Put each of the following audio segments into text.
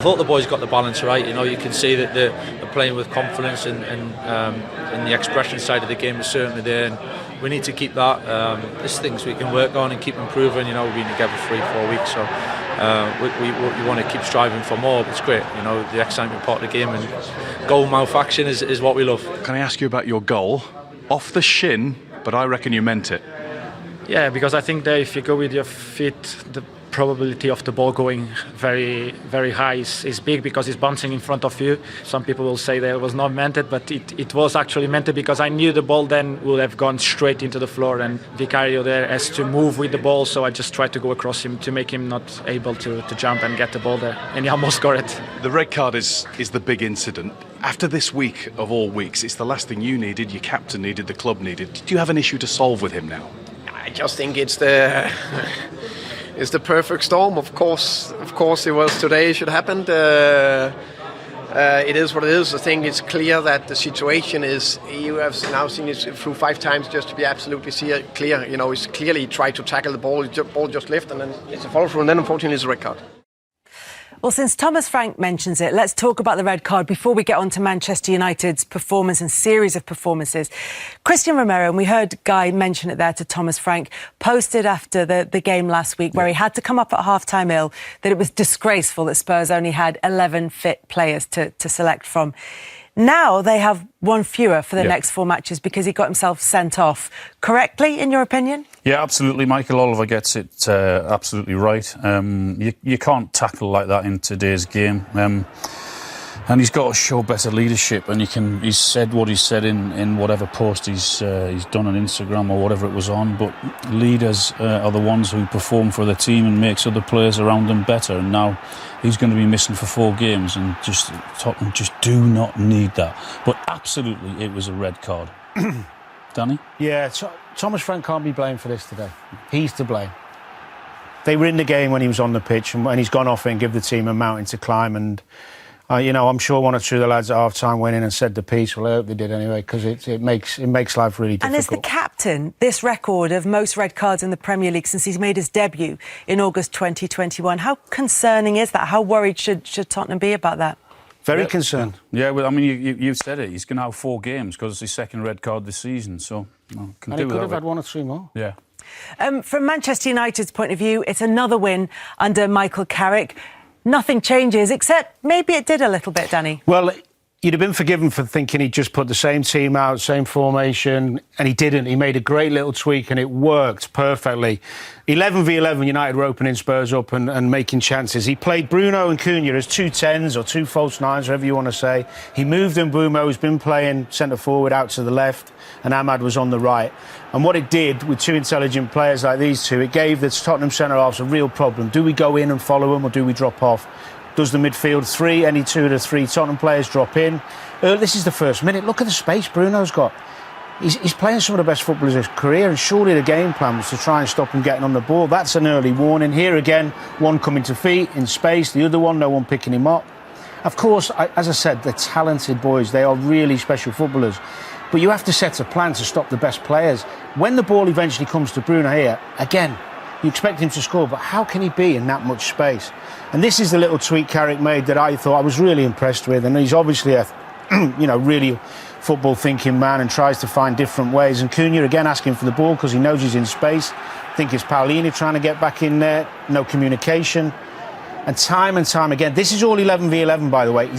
I thought the boys got the balance right. You know, you can see that they're playing with confidence, and the expression side of the game is certainly there. And we need to keep that. There's things we can work on and keep improving. You know, we've been together 3-4 weeks, so we want to keep striving for more. But it's great. You know, the excitement part of the game, and goal mouth action is what we love. Can I ask you about your goal? Off the shin, but I reckon you meant it. Yeah, because I think that if you go with your feet, the probability of the ball going very, very high is big, because it's bouncing in front of you. Some people will say that it was not meant it, but it was actually meant it, because I knew the ball then would have gone straight into the floor, and Vicario there has to move with the ball, so I just tried to go across him to make him not able to jump and get the ball there, and he almost got it. The red card is the big incident. After this week of all weeks, it's the last thing you needed, your captain needed, the club needed. Do you have an issue to solve with him now? I just think it's the perfect storm. Of course, it was today. It should happen. It is what it is. I think it's clear that the situation is. You have now seen it through 5 times just to be absolutely clear. You know, it's clearly tried to tackle the ball. The ball just left, and then it's a follow through, and then unfortunately it's a red card. Well, since Thomas Frank mentions it, let's talk about the red card before we get on to Manchester United's performance and series of performances. Christian Romero, and we heard Guy mention it there to Thomas Frank, posted after the game last week where he had to come up at half-time ill, that it was disgraceful that Spurs only had 11 fit players to select from. Now they have one fewer for the next 4 matches because he got himself sent off. Correctly, in your opinion? Yeah, absolutely. Michael Oliver gets it absolutely right. You can't tackle like that in today's game. And he's got to show better leadership, and he's said what he said in whatever post he's done on Instagram or whatever it was on. But leaders are the ones who perform for the team and makes other players around them better. And now he's going to be missing for 4 games, and Tottenham just do not need that. But absolutely, it was a red card. Danny? Yeah, Thomas Frank can't be blamed for this today. He's to blame. They were in the game when he was on the pitch, and he's gone off and give the team a mountain to climb. And you know, I'm sure 1 or 2 of the lads at half-time went in and said the piece. Well, I hope they did anyway, because it makes life really difficult. And as the captain, this record of most red cards in the Premier League since he's made his debut in August 2021, how concerning is that? How worried should Tottenham be about that? Very concerned. Yeah, well, I mean, you said it. He's going to have 4 games because it's his 2nd red card this season. So, and he could have had 1 or 2 more. Yeah. From Manchester United's point of view, it's another win under Michael Carrick. Nothing changes, except maybe it did a little bit, Danny. Well, you'd have been forgiven for thinking he'd just put the same team out, same formation, and he didn't. He made a great little tweak, and it worked perfectly. 11v11, United were opening Spurs up and making chances. He played Bruno and Cunha as 2 10s or 2 false 9s, whatever you want to say. He moved Mbeumo, who's been playing centre-forward, out to the left, and Ahmad was on the right. And what it did with 2 intelligent players like these two, it gave the Tottenham centre-halves a real problem. Do we go in and follow them, or do we drop off? Does the midfield 3, any 2 of the 3 Tottenham players drop in? This is the first minute. Look at the space Bruno's got. He's playing some of the best football of his career, and surely the game plan was to try and stop him getting on the ball. That's an early warning. Here again, one coming to feet in space, the other one, no one picking him up. Of course, as I said, they're talented boys. They are really special footballers. But you have to set a plan to stop the best players. When the ball eventually comes to Bruno here, again, you expect him to score, but how can he be in that much space? And this is the little tweak Carrick made that I thought I was really impressed with. And he's obviously a, really football-thinking man and tries to find different ways. And Cunha again asking for the ball because he knows he's in space. I think it's Paulini trying to get back in there. No communication. And time again, this is all 11v11, by the way.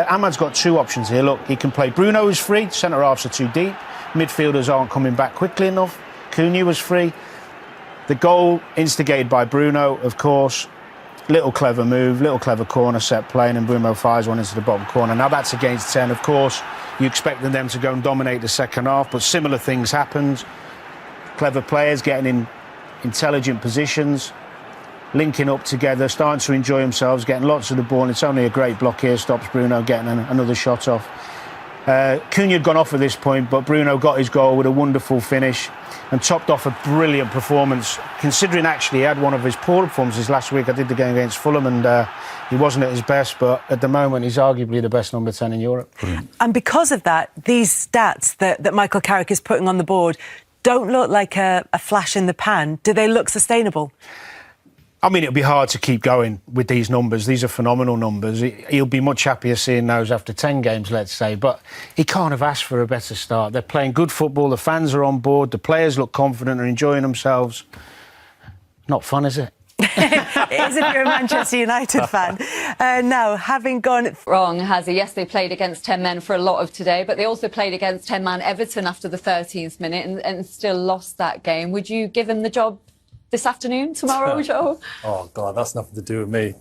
Ahmad's got 2 options here. Look, he can play Bruno, who's free. Centre-halves are too deep. Midfielders aren't coming back quickly enough. Cunha was free. The goal instigated by Bruno, of course. Little clever move, little clever corner set play, and Bruno fires one into the bottom corner. Now that's against 10, of course. You expect them to go and dominate the second half, but similar things happened. Clever players getting in intelligent positions, linking up together, starting to enjoy themselves, getting lots of the ball. And it's only a great block here, stops Bruno getting another shot off. Cunha had gone off at this point, but Bruno got his goal with a wonderful finish and topped off a brilliant performance, considering actually he had one of his poor performances last week. I did the game against Fulham, and he wasn't at his best, but at the moment he's arguably the best number 10 in Europe. Brilliant. And because of that, these stats that Michael Carrick is putting on the board don't look like a flash in the pan. Do they look sustainable? I mean, it'll be hard to keep going with these numbers. These are phenomenal numbers. He'll be much happier seeing those after 10 games, let's say. But he can't have asked for a better start. They're playing good football. The fans are on board. The players look confident and enjoying themselves. Not fun, is it? It is if you're a Manchester United fan. Now, having gone wrong, has he? Yes, they played against 10 men for a lot of today, but they also played against 10-man Everton after the 13th minute and still lost that game. Would you give him the job this afternoon, tomorrow, Joe? Oh, God, that's nothing to do with me.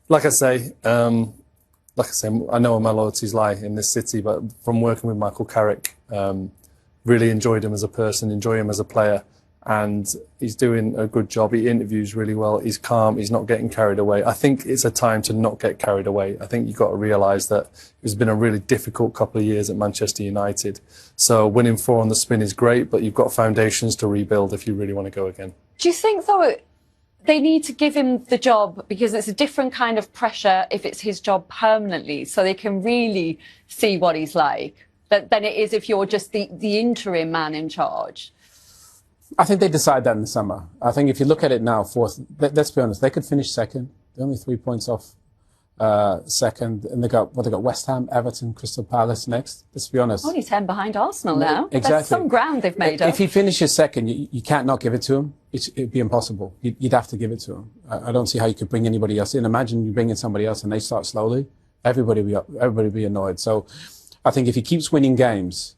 Like I say, I know where my loyalties lie in this city, but from working with Michael Carrick, really enjoyed him as a person, enjoy him as a player. And he's doing a good job. He interviews really well. He's calm. He's not getting carried away. I think it's a time to not get carried away. I think you've got to realise that it's been a really difficult couple of years at Manchester United. So winning 4 on the spin is great, but you've got foundations to rebuild if you really want to go again. Do you think, though, they need to give him the job because it's a different kind of pressure if it's his job permanently, so they can really see what he's like, than it is if you're just the interim man in charge? I think they decide that in the summer. I think if you look at it now, fourth, let's be honest, they could finish second. They're only 3 points off second, and they got West Ham, Everton, Crystal Palace next. Let's be honest. Only 10 behind Arsenal now. Exactly. There's some ground they've made up. If he finishes second, you can't not give it to him. It'd be impossible. You'd have to give it to him. I don't see how you could bring anybody else in. Imagine you bring in somebody else and they start slowly. Everybody be annoyed. So I think if he keeps winning games,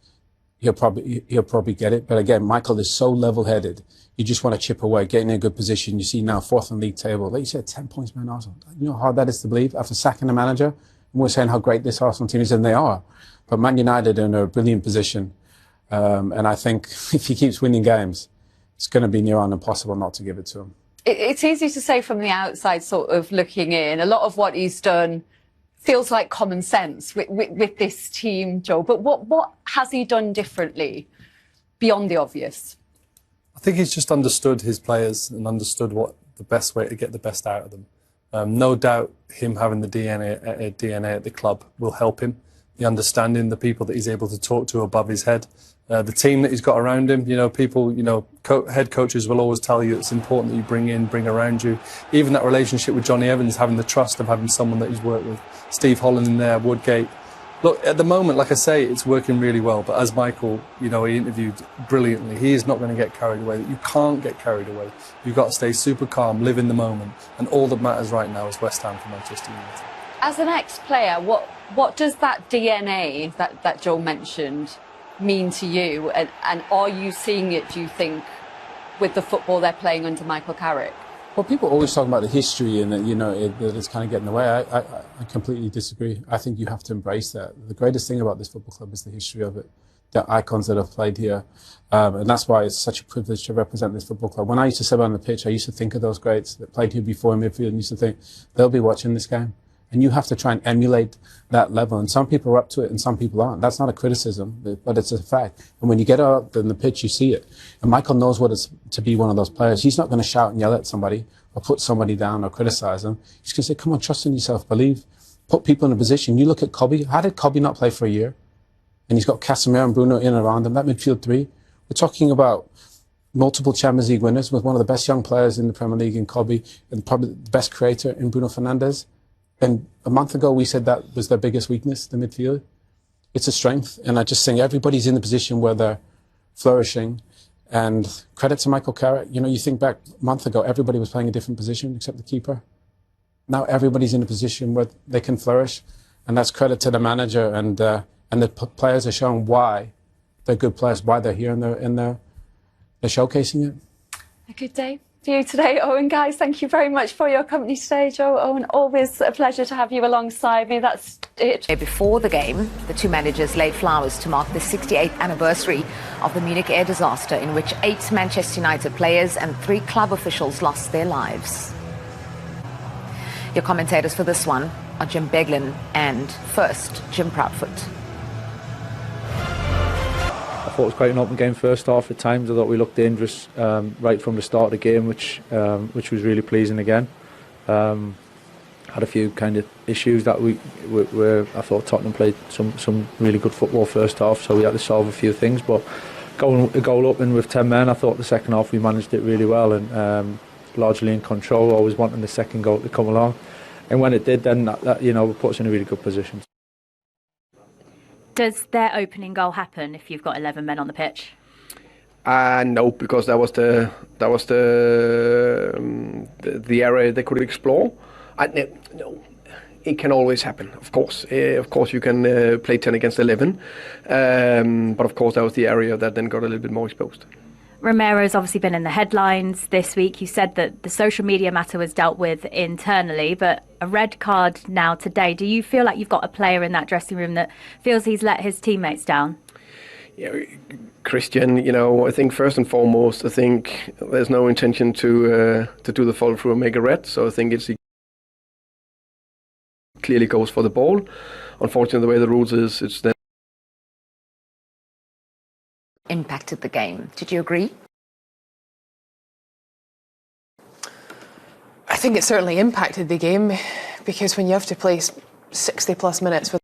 he'll probably get it. But again, Michael is so level-headed. You just want to chip away, get in a good position. You see now 4th in the league table. Like you said, 10 points behind Arsenal. You know how hard that is to believe after sacking a manager? And we're saying how great this Arsenal team is, and they are. But Man United are in a brilliant position. And I think if he keeps winning games, it's going to be near on impossible not to give it to him. It's easy to say from the outside, sort of looking in. A lot of what he's done feels like common sense with this team, Joe. But what has he done differently beyond the obvious? I think he's just understood his players and understood what the best way to get the best out of them. No doubt him having the DNA at the club will help him. The understanding, the people that he's able to talk to above his head, the team that he's got around him. Head coaches will always tell you it's important that you bring around you. Even that relationship with Johnny Evans, having the trust of having someone that he's worked with. Steve Holland in there, Woodgate. Look, at the moment, like I say, it's working really well. But as Michael, he interviewed brilliantly. He is not going to get carried away. You can't get carried away. You've got to stay super calm, live in the moment. And all that matters right now is West Ham for Manchester United. As an ex-player, what does that DNA that Joe mentioned mean to you? And are you seeing it, do you think, with the football they're playing under Michael Carrick? Well, people always talk about the history and that, that it's kind of getting in the way. I completely disagree. I think you have to embrace that. The greatest thing about this football club is the history of it, the icons that have played here. And that's why it's such a privilege to represent this football club. When I used to sit on the pitch, I used to think of those greats that played here before in midfield and used to think, they'll be watching this game. And you have to try and emulate that level. And some people are up to it and some people aren't. That's not a criticism, but it's a fact. And when you get out in the pitch, you see it. And Michael knows what it's to be one of those players. He's not going to shout and yell at somebody or put somebody down or criticize them. He's going to say, come on, trust in yourself, believe. Put people in a position. You look at Kobe. How did Kobe not play for a year? And he's got Casemiro and Bruno in and around him. That midfield three. We're talking about multiple Champions League winners with one of the best young players in the Premier League in Kobe and probably the best creator in Bruno Fernandes. And a month ago, we said that was their biggest weakness, the midfield. It's a strength. And I just think everybody's in the position where they're flourishing. And credit to Michael Carrick. You think back a month ago, everybody was playing a different position except the keeper. Now everybody's in a position where they can flourish. And that's credit to the manager. And the players are showing why they're good players, why they're here, and they're showcasing it. A good day for you today, Owen. Guys, thank you very much for your company today, Joe. Owen, always a pleasure to have you alongside me. That's it. Before the game, the two managers laid flowers to mark the 68th anniversary of the Munich air disaster, in which 8 Manchester United players and 3 club officials lost their lives. Your commentators for this one are Jim Beglin and first Jim Proudfoot. I thought it was quite an open game first half at times. I thought we looked dangerous right from the start of the game, which was really pleasing again. Had a few kind of issues that where I thought Tottenham played some really good football first half, so we had to solve a few things. But going a goal up and with 10 men, I thought the second half we managed it really well, and largely in control, always wanting the second goal to come along. And when it did, then that put us in a really good position. Does their opening goal happen if you've got 11 men on the pitch? No, because that was the area they could explore. No, it can always happen. Of course, you can play 10 against 11, but of course that was the area that then got a little bit more exposed. Romero's obviously been in the headlines this week. You said that the social media matter was dealt with internally, but a red card now today. Do you feel like you've got a player in that dressing room that feels he's let his teammates down? Yeah, Christian, I think first and foremost, I think there's no intention to do the follow through and make a red. So I think he clearly goes for the ball. Unfortunately, the way the rules is, it's then impacted the game. Did you agree? I think it certainly impacted the game, because when you have to play 60 plus minutes with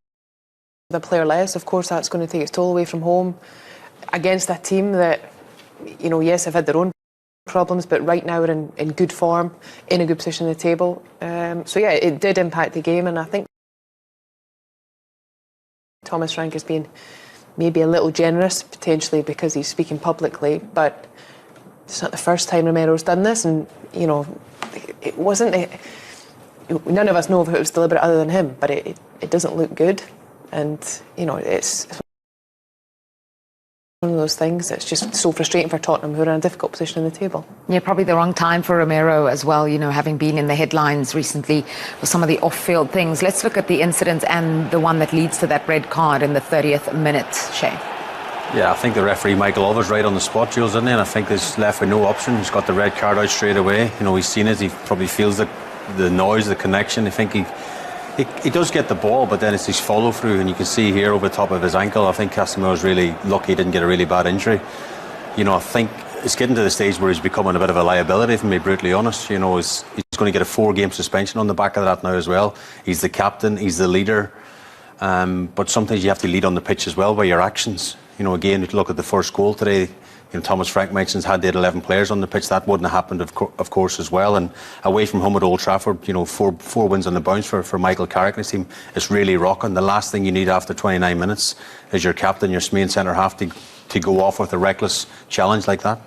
a player less, of course that's going to take its toll away from home against a team that, yes, have had their own problems, but right now are in good form, in a good position at the table. So yeah, it did impact the game, and I think Thomas Frank has been maybe a little generous, potentially because he's speaking publicly, but it's not the first time Romero's done this, and it wasn't. None of us know if it was deliberate other than him, but it doesn't look good, and it's one of those things that's just so frustrating for Tottenham, who are in a difficult position in the table. Yeah, probably the wrong time for Romero as well, having been in the headlines recently for some of the off-field things. Let's look at the incident and the one that leads to that red card in the 30th minute, Shay. Yeah, I think the referee, Michael Oliver's right on the spot, Jules, isn't he? And I think there's left with no option. He's got the red card out straight away. He's seen it. He probably feels the noise, the connection. I think he does get the ball, but then it's his follow through, and you can see here over the top of his ankle. I think Casemiro's really lucky he didn't get a really bad injury. I think it's getting to the stage where he's becoming a bit of a liability, if I'm being brutally honest. He's going to get a 4-game suspension on the back of that now as well. He's the captain, he's the leader, but sometimes you have to lead on the pitch as well by your actions. Again, if you look at the first goal today, Thomas Frank mentions had they had 11 players on the pitch, that wouldn't have happened, of course, as well. And away from home at Old Trafford, four wins on the bounce for Michael Carrick and his team. It's really rocking. The last thing you need after 29 minutes is your captain, your main centre-half, to go off with a reckless challenge like that.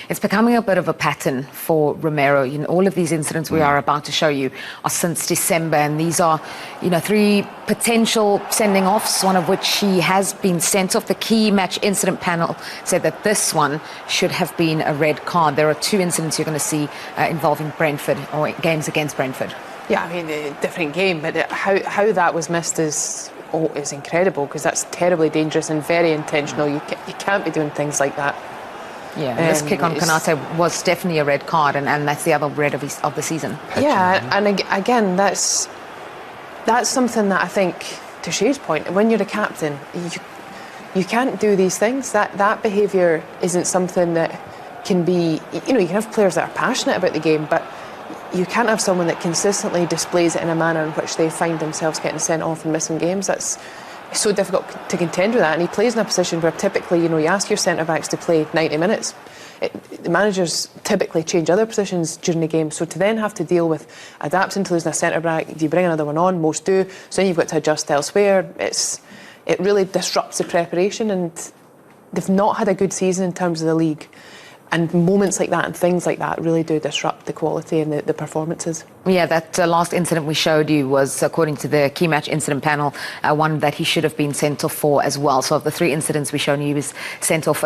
It's becoming a bit of a pattern for Romero. All of these incidents we are about to show you are since December, and these are, 3 potential sending offs, one of which he has been sent off. The key match incident panel said that this one should have been a red card. There are 2 incidents you're going to see involving Brentford, or games against Brentford. Yeah, I mean, a different game, but how that was missed is incredible, because that's terribly dangerous and very intentional. You can't be doing things like that. Yeah, this kick on Konate was definitely a red card, and that's the other red of the season. Yeah, and again, that's something that I think, to Shay's point, when you're a captain, you can't do these things. That behaviour isn't something that can be. You can have players that are passionate about the game, but you can't have someone that consistently displays it in a manner in which they find themselves getting sent off and missing games. It's so difficult to contend with that, and he plays in a position where typically, you ask your centre-backs to play 90 minutes. The managers typically change other positions during the game, so to then have to deal with adapting to losing a centre-back, do you bring another one on? Most do, so then you've got to adjust elsewhere. It really disrupts the preparation, and they've not had a good season in terms of the league. And moments like that and things like that really do disrupt the quality and the performances. Yeah, that last incident we showed you was, according to the key match incident panel, one that he should have been sent off for as well. So of the 3 incidents we showed you, he was sent off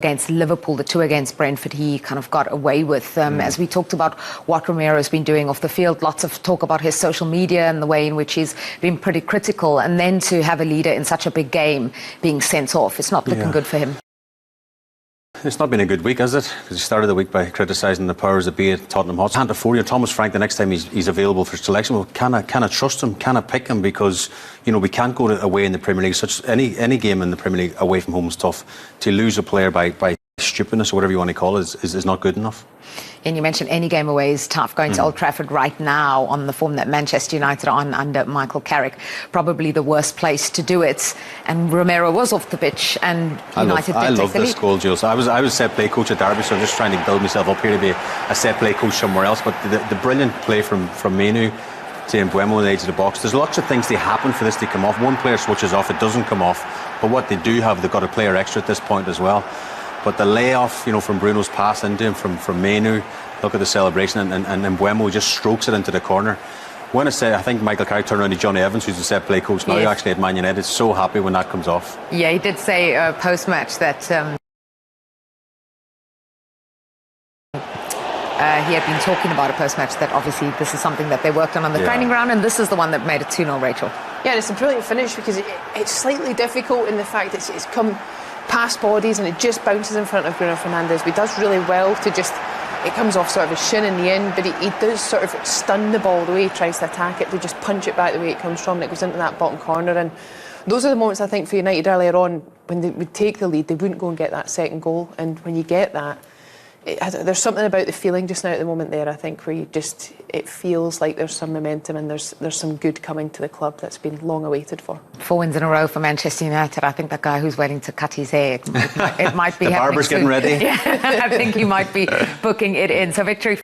against Liverpool, the 2 against Brentford he kind of got away with. As we talked about what Romero's been doing off the field, lots of talk about his social media and the way in which he's been pretty critical. And then to have a leader in such a big game being sent off, it's not looking good for him. It's not been a good week, has it? Because he started the week by criticising the powers that be at Tottenham Hotspur. Can't afford Thomas Frank the next time he's available for selection. Well, can I trust him? Can I pick him? Because we can't go away in the Premier League. Any game in the Premier League away from home is tough. To lose a player by stupidness or whatever you want to call it is not good enough. And you mentioned any game away is tough. Going to Old Trafford right now on the form that Manchester United are on under Michael Carrick, probably the worst place to do it. And Romero was off the pitch, and United I did love take the this lead. goal, Jules. I was set play coach at Derby, so I'm just trying to build myself up here to be a set play coach somewhere else. But the brilliant play from Menu to Mbuemo on the edge of the box. There's lots of things that happen for this to come off. One player switches off, it doesn't come off. But what they do have, they've got a player extra at this point as well. But the layoff, from Bruno's pass into him, from Menu, look at the celebration, and Mbuemo just strokes it into the corner. When I say, I think Michael Carrick turned around to Johnny Evans, who's the set play coach now, actually at Man United, so happy when that comes off. Yeah, he did say post-match that he had been talking about a post-match that obviously this is something that they worked on the training ground, and this is the one that made it 2-0, Rachel. Yeah, it's a brilliant finish because it's slightly difficult in the fact that it's come past bodies and it just bounces in front of Bruno Fernandes. But he does really well to just, it comes off sort of his shin in the end, but he does sort of stun the ball the way he tries to attack it, to just punch it back the way it comes from, and it goes into that bottom corner. And those are the moments I think for United earlier on, when they would take the lead, they wouldn't go and get that second goal. And when you get that, there's something about the feeling just now at the moment there, I think, where it feels like there's some momentum and there's some good coming to the club that's been long awaited for. 4 wins in a row for Manchester United. I think that guy who's waiting to cut his hair, it might be the barber's getting ready. Yeah, I think he might be booking it in. So victory.